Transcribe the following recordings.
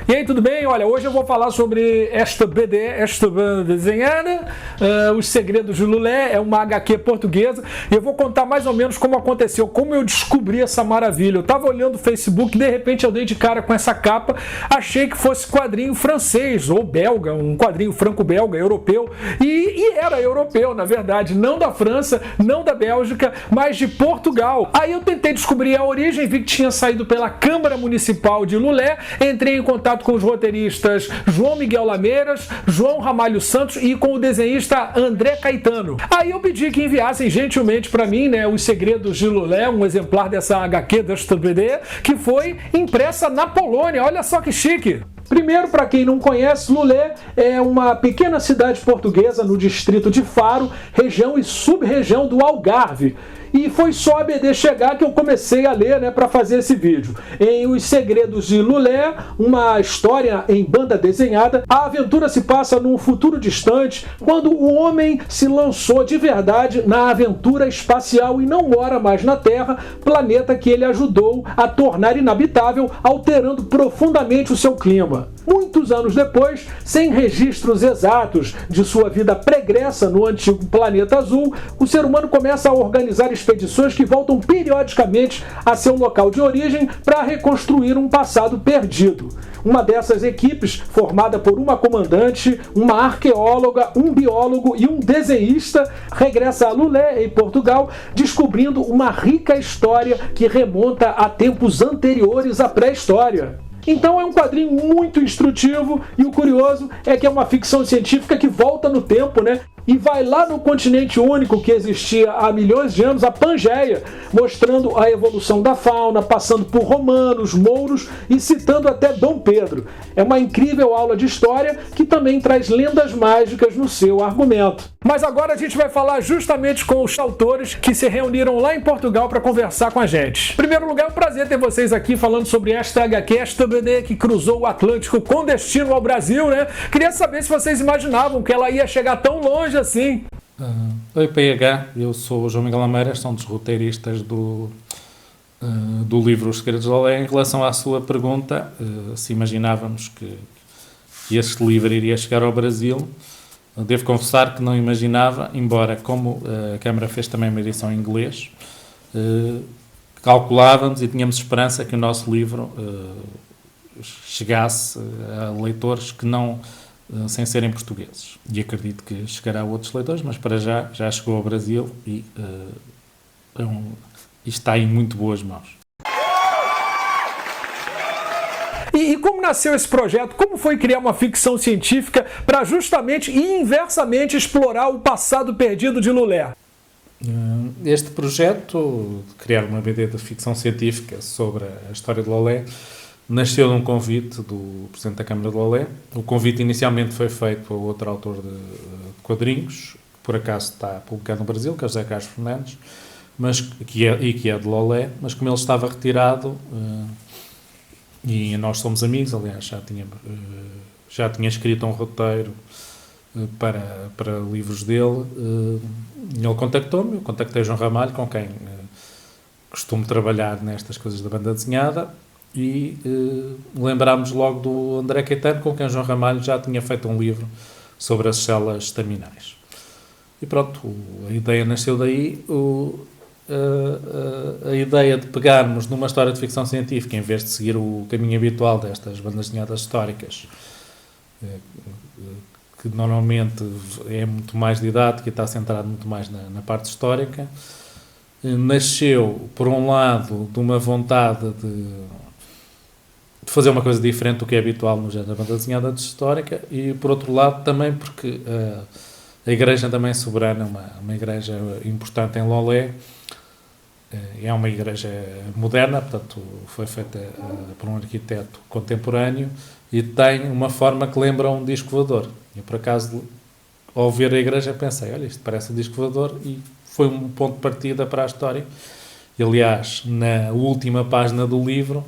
E aí, tudo bem? Olha, hoje eu vou falar sobre esta banda desenhada, Os Segredos de Lulé, é uma HQ portuguesa, e eu vou contar mais ou menos como aconteceu, como eu descobri essa maravilha. Eu tava olhando o Facebook, de repente eu dei de cara com essa capa, achei que fosse quadrinho francês ou belga, um quadrinho franco-belga, europeu, e era europeu, na verdade, não da França, não da Bélgica, mas de Portugal. Aí eu tentei descobrir a origem, vi que tinha saído pela Câmara Municipal de Lulé, entrei em contato com os roteiristas João Miguel Lameiras, João Ramalho Santos e com o desenhista André Caetano. Aí eu pedi que enviassem gentilmente para mim, né, Os Segredos de Lulé, um exemplar dessa HQ desta BD, que foi impressa na Polônia. Olha só que chique! Primeiro, para quem não conhece, Lulé é uma pequena cidade portuguesa no distrito de Faro, região e sub-região do Algarve. E foi só a BD chegar que eu comecei a ler, né, para fazer esse vídeo. Em Os Segredos de Lulé, uma história em banda desenhada, a aventura se passa num futuro distante, quando o homem se lançou de verdade na aventura espacial e não mora mais na Terra, planeta que ele ajudou a tornar inabitável, alterando profundamente o seu clima. Muitos anos depois, sem registros exatos de sua vida pregressa no antigo planeta azul, o ser humano começa a organizar expedições que voltam periodicamente a seu local de origem para reconstruir um passado perdido. Uma dessas equipes, formada por uma comandante, uma arqueóloga, um biólogo e um desenhista, regressa a Lulé, em Portugal, descobrindo uma rica história que remonta a tempos anteriores à pré-história. Então é um quadrinho muito instrutivo, e o curioso é que é uma ficção científica que volta no tempo, né? E vai lá no continente único que existia há milhões de anos, a Pangeia, mostrando a evolução da fauna, passando por romanos, mouros e citando até Dom Pedro. É uma incrível aula de história que também traz lendas mágicas no seu argumento. Mas agora a gente vai falar justamente com os autores que se reuniram lá em Portugal para conversar com a gente. Em primeiro lugar, é um prazer ter vocês aqui falando sobre esta HQ, esta BD que cruzou o Atlântico com destino ao Brasil, né? Queria saber se vocês imaginavam que ela ia chegar tão longe assim. Oi PH, eu sou o João Miguel Lameiras, sou um dos roteiristas do livro Os Segredos de Lulé. Em relação à sua pergunta, se imaginávamos que este livro iria chegar ao Brasil, devo confessar que não imaginava, embora como a Câmara fez também uma edição em inglês, calculávamos e tínhamos esperança que o nosso livro chegasse a leitores que não, sem serem portugueses. E acredito que chegará a outros leitores, mas para já chegou ao Brasil e está em muito boas mãos. E como nasceu esse projeto? Como foi criar uma ficção científica para justamente e inversamente explorar o passado perdido de Lulé? Este projeto, de criar uma BD de ficção científica sobre a história de Lulé, nasceu de um convite do Presidente da Câmara de Lulé. O convite inicialmente foi feito a outro autor de quadrinhos, que por acaso está publicado no Brasil, que é José Carlos Fernandes, que é de Lulé, mas como ele estava retirado, e nós somos amigos, aliás, já tinha escrito um roteiro para livros dele, ele contactou-me, eu contactei o João Ramalho, com quem costumo trabalhar nestas coisas da banda desenhada, e lembrámos logo do André Caetano, com quem o João Ramalho já tinha feito um livro sobre as células estaminais. E pronto, a ideia nasceu daí. A ideia de pegarmos numa história de ficção científica, em vez de seguir o caminho habitual destas bandas desenhadas históricas, que normalmente é muito mais didática e está centrado muito mais na parte histórica, nasceu, por um lado, de uma vontade de fazer uma coisa diferente do que é habitual no género da banda desenhada histórica, e, por outro lado, também porque a Igreja também Soberana, uma igreja importante em Lulé, é uma igreja moderna, portanto foi feita por um arquiteto contemporâneo e tem uma forma que lembra um disco voador. Eu, por acaso, ao ver a igreja, pensei, olha, isto parece um disco voador, e foi um ponto de partida para a história. E, aliás, na última página do livro,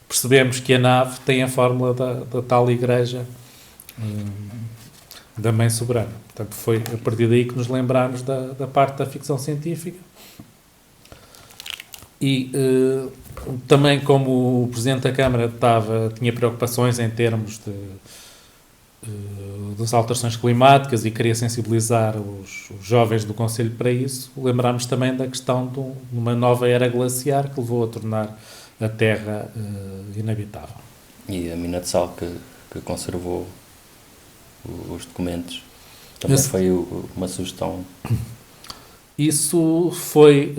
percebemos que a nave tem a fórmula da tal igreja da Mãe Soberana. Portanto, foi a partir daí que nos lembrámos da parte da ficção científica. E também, como o Presidente da Câmara tinha preocupações em termos das alterações climáticas e queria sensibilizar os jovens do Conselho para isso, lembrámos também da questão de uma nova era glaciar que levou a tornar a Terra inabitável. E a mina de sal que conservou os documentos também foi uma sugestão. Isso foi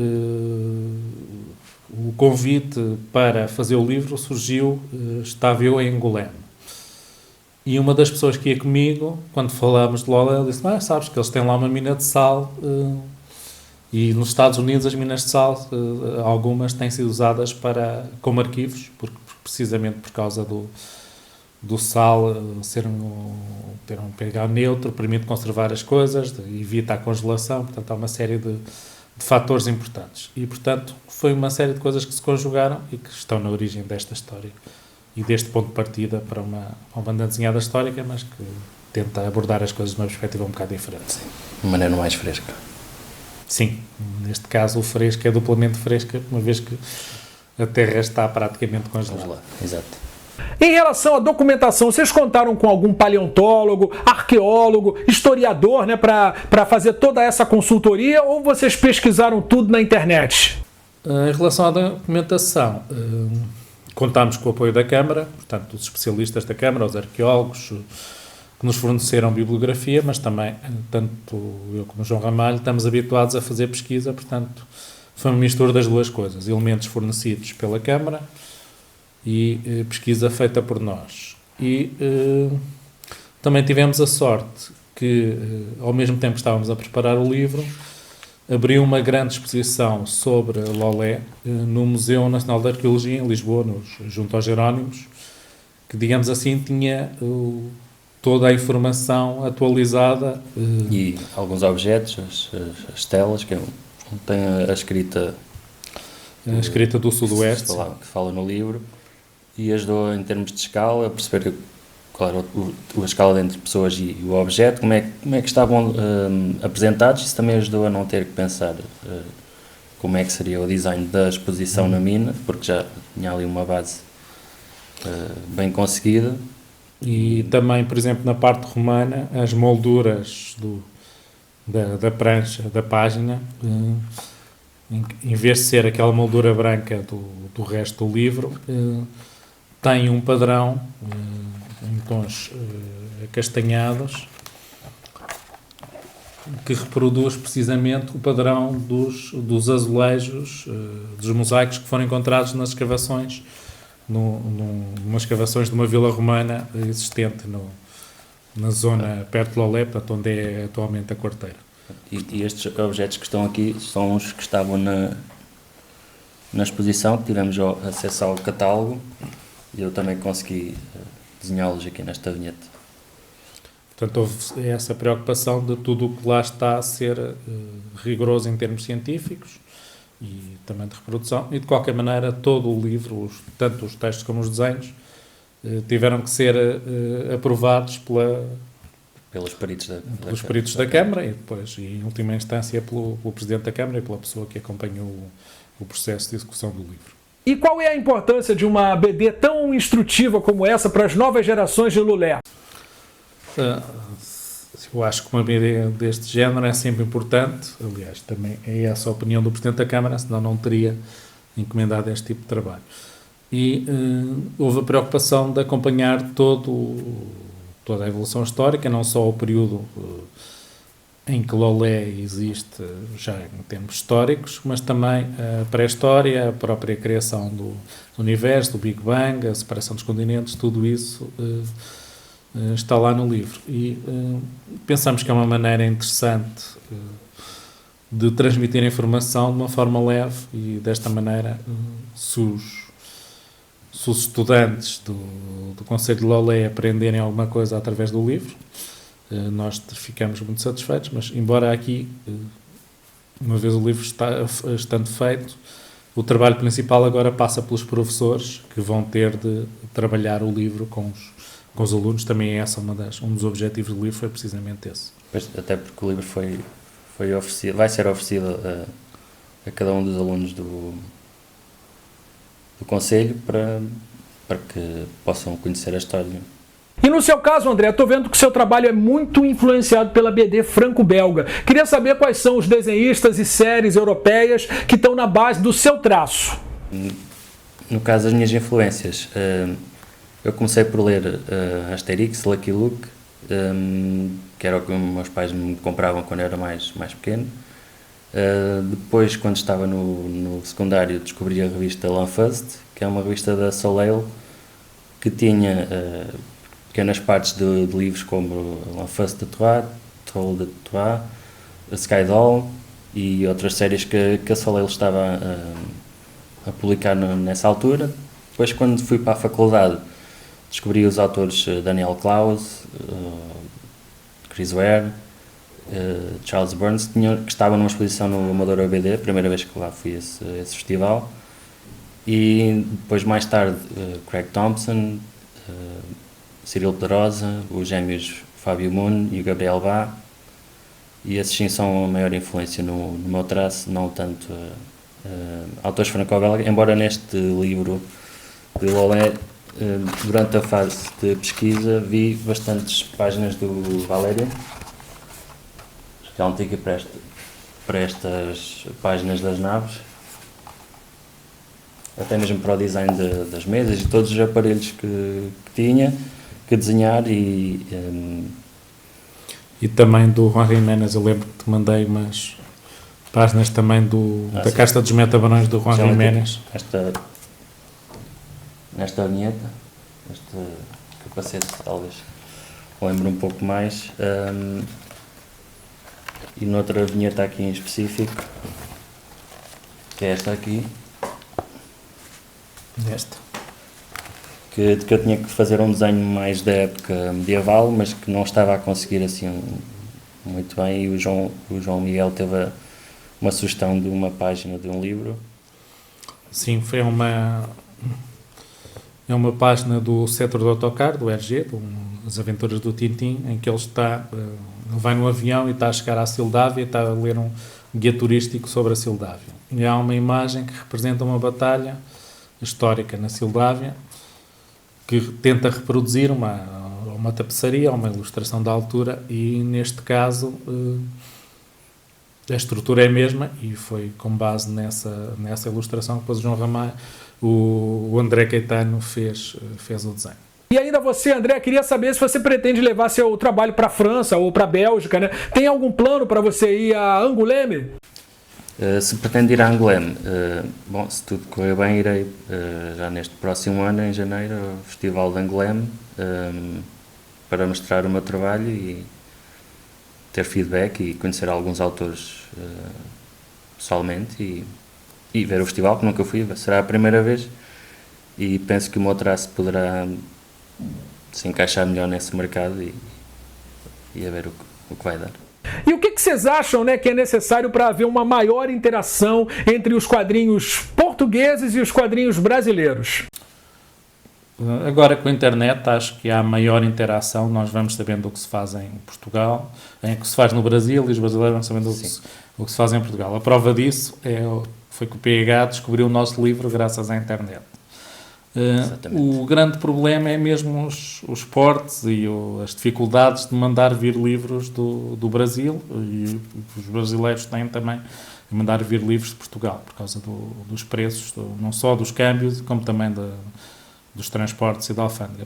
o convite para fazer o livro surgiu, estava eu em Angolema. E uma das pessoas que ia comigo, quando falámos de Lolé, disse, sabes que eles têm lá uma mina de sal e nos Estados Unidos as minas de sal, algumas têm sido usadas como arquivos, precisamente por causa do sal ter um pH neutro, permite conservar as coisas, evita a congelação, portanto há uma série de fatores importantes. E, portanto, foi uma série de coisas que se conjugaram e que estão na origem desta história e deste ponto de partida para uma banda desenhada histórica, mas que tenta abordar as coisas de uma perspectiva um bocado diferente. Sim, de maneira mais fresca. Sim, neste caso o fresco é duplamente fresca, uma vez que a Terra está praticamente congelada. Exato. Em relação à documentação, vocês contaram com algum paleontólogo, arqueólogo, historiador, né, para fazer toda essa consultoria, ou vocês pesquisaram tudo na internet? Em relação à documentação, contámos com o apoio da Câmara, portanto, dos especialistas da Câmara, os arqueólogos, que nos forneceram bibliografia, mas também, tanto eu como o João Ramalho, estamos habituados a fazer pesquisa, portanto, foi uma mistura das duas coisas, elementos fornecidos pela Câmara e pesquisa feita por nós. E também tivemos a sorte que, ao mesmo tempo que estávamos a preparar o livro, abriu uma grande exposição sobre Lolé no Museu Nacional de Arqueologia, em Lisboa, junto aos Jerónimos, que, digamos assim, tinha toda a informação atualizada. E alguns objetos, as telas, que tem a escrita... A escrita do Sudoeste. Que fala no livro. E ajudou, em termos de escala, a perceber, claro, a escala entre pessoas e o objeto, como é que estavam apresentados. Isso também ajudou a não ter que pensar como é que seria o design da exposição na mina, porque já tinha ali uma base bem conseguida. E também, por exemplo, na parte romana, as molduras da prancha, da página, em vez de ser aquela moldura branca do resto do livro, tem um padrão em tons acastanhados que reproduz precisamente o padrão dos azulejos, dos mosaicos que foram encontrados nas escavações, numas escavações de uma vila romana existente na zona perto de Lolé, onde é atualmente a quarteira. E estes objetos que estão aqui são os que estavam na exposição, que tivemos acesso ao catálogo, e eu também consegui desenhá-los aqui nesta vinheta. Portanto, houve essa preocupação de tudo o que lá está a ser rigoroso em termos científicos e também de reprodução, e de qualquer maneira todo o livro, tanto os textos como os desenhos, tiveram que ser aprovados pelos peritos da Câmara e depois, em última instância, pelo Presidente da Câmara e pela pessoa que acompanhou o processo de execução do livro. E qual é a importância de uma BD tão instrutiva como essa para as novas gerações de Lolé? Eu acho que uma BD deste género é sempre importante. Aliás, também é essa a opinião do Presidente da Câmara, senão não teria encomendado este tipo de trabalho. E houve a preocupação de acompanhar toda a evolução histórica, não só o período em que Lolé existe já em termos históricos, mas também a pré-história, a própria criação do universo, do Big Bang, a separação dos continentes, tudo isso está lá no livro. E pensamos que é uma maneira interessante de transmitir a informação de uma forma leve e, desta maneira, se os estudantes do Conselho de Lolé aprenderem alguma coisa através do livro, nós ficamos muito satisfeitos, mas embora aqui, uma vez o livro estando feito, o trabalho principal agora passa pelos professores que vão ter de trabalhar o livro com os alunos. Também é essa um dos objetivos do livro, foi precisamente esse. Pois, até porque o livro vai ser oferecido a cada um dos alunos do concelho para que possam conhecer a história. E no seu caso, André, estou vendo que o seu trabalho é muito influenciado pela BD franco-belga. Queria saber quais são os desenhistas e séries europeias que estão na base do seu traço. No caso das minhas influências, eu comecei por ler Asterix, Lucky Luke, que era o que meus pais me compravam quando eu era mais pequeno. Depois, quando estava no secundário, descobri a revista L'Enfust, que é uma revista da Soleil, que tinha pequenas partes de livros como L'Enfust de Troyes, Troll de Troyes, Skydoll e outras séries que a Soleil estava a publicar nessa altura. Depois, quando fui para a faculdade, descobri os autores Daniel Klaus, Chris Ware, Charles Burns, que estavam numa exposição no Amador ABD, a primeira vez que lá fui a esse festival. E depois, mais tarde, Craig Thompson, Cyril Pedrosa, os gêmeos Fábio Moon e o Gabriel Bá. E esses sim são a maior influência no meu traço, não tanto autores franco-belgas, embora neste livro de Lolé, durante a fase de pesquisa, vi bastantes páginas do Valério, que é um tique para estas páginas das naves, até mesmo para o design das mesas e todos os aparelhos que tinha que desenhar e também do Juan Jiménez. Eu lembro que te mandei umas páginas também da Casta dos Metabarões do Juan Jiménez. Nesta vinheta, este capacete talvez lembro um pouco mais, e noutra vinheta aqui em específico, que é esta aqui, que eu tinha que fazer um desenho mais da época medieval, mas que não estava a conseguir assim muito bem, e o João Miguel teve uma sugestão de uma página de um livro. Sim, foi uma página do setor do autocarro, do RG, As Aventuras do Tintim, em que ele vai no avião e está a chegar à Sildávia e está a ler um guia turístico sobre a Sildávia. E há uma imagem que representa uma batalha histórica na Sildávia, que tenta reproduzir uma tapeçaria, uma ilustração da altura, e neste caso a estrutura é a mesma, e foi com base nessa ilustração que depois o João Ramalho, o André Caetano fez o desenho. E ainda você, André, queria saber se você pretende levar seu trabalho para a França ou para a Bélgica, né? Tem algum plano para você ir a Angoulême? Se pretendo ir a Angoulême, bom, se tudo correr bem, irei já neste próximo ano, em janeiro, ao Festival de Angoulême, para mostrar o meu trabalho e ter feedback e conhecer alguns autores pessoalmente e ver o festival, que nunca fui, será a primeira vez, e penso que o meu traço poderá se encaixar melhor nesse mercado e a ver o que vai dar. E o que vocês acham, né, que é necessário para haver uma maior interação entre os quadrinhos portugueses e os quadrinhos brasileiros? Agora com a internet acho que há maior interação, nós vamos sabendo o que se faz em Portugal, o que se faz no Brasil, e os brasileiros vão sabendo o que se faz em Portugal. A prova disso foi que o PH descobriu o nosso livro graças à internet. O grande problema é mesmo os portes e as dificuldades de mandar vir livros do Brasil, e os brasileiros têm também de mandar vir livros de Portugal, por causa dos preços, não só dos câmbios, como também dos transportes e da alfândega.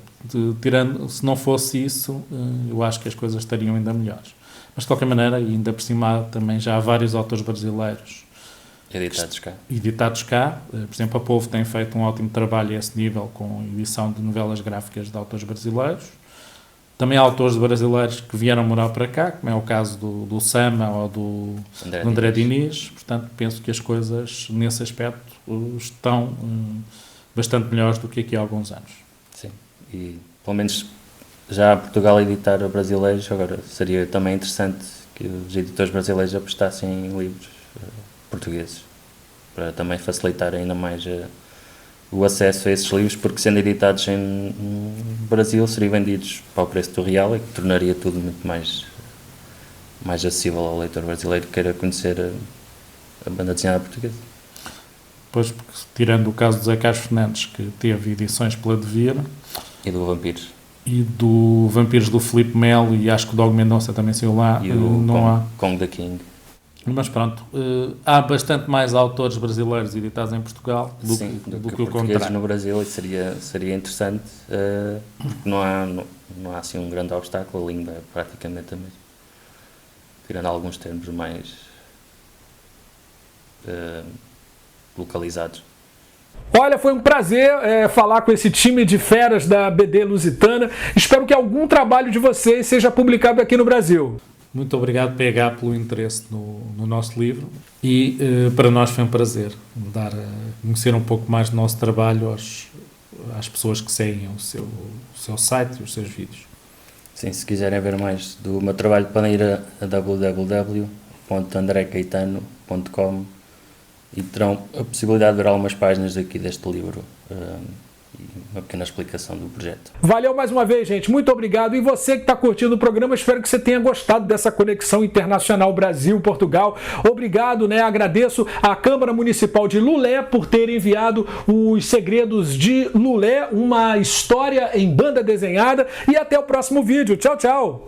Se não fosse isso, eu acho que as coisas estariam ainda melhores. Mas, de qualquer maneira, e ainda por cima, também já há vários autores brasileiros editados cá. Por exemplo, a Povo tem feito um ótimo trabalho a esse nível, com edição de novelas gráficas de autores brasileiros. Também há autores brasileiros que vieram morar para cá, como é o caso do Sama ou do André Diniz. Portanto, penso que as coisas, nesse aspecto, estão bastante melhores do que aqui há alguns anos. Sim, e pelo menos já Portugal editar brasileiros, agora seria também interessante que os editores brasileiros apostassem em livros portugueses, para também facilitar ainda mais o acesso a esses livros, porque sendo editados em Brasil seriam vendidos para o preço do real, e que tornaria tudo muito mais acessível ao leitor brasileiro que queira conhecer a banda desenhada portuguesa. Depois, tirando o caso do Zé Carlos Fernandes, que teve edições pela Devir. E do Vampiros. E do Vampiros do Filipe Melo, e acho que o Dog Mendonça também saiu lá. E o Kong the King. Mas pronto, há bastante mais autores brasileiros editados em Portugal do que o contrário. No Brasil seria interessante, porque não há assim um grande obstáculo, a língua é praticamente a mesma. Tirando alguns termos mais localizados. Olha, foi um prazer falar com esse time de feras da BD Lusitana. Espero que algum trabalho de vocês seja publicado aqui no Brasil. Muito obrigado, PH, pelo interesse no nosso livro, e para nós foi um prazer dar a conhecer um pouco mais do nosso trabalho às pessoas que seguem o seu site e os seus vídeos. Sim, se quiserem ver mais do meu trabalho, podem ir a www.andrecaetano.com e terão a possibilidade de ver algumas páginas aqui deste livro e uma pequena explicação do projeto. Valeu mais uma vez, gente. Muito obrigado. E você que está curtindo o programa, espero que você tenha gostado dessa conexão internacional Brasil-Portugal. Obrigado, né? Agradeço à Câmara Municipal de Lulé por ter enviado os Segredos de Lulé, uma história em banda desenhada. E até o próximo vídeo. Tchau, tchau.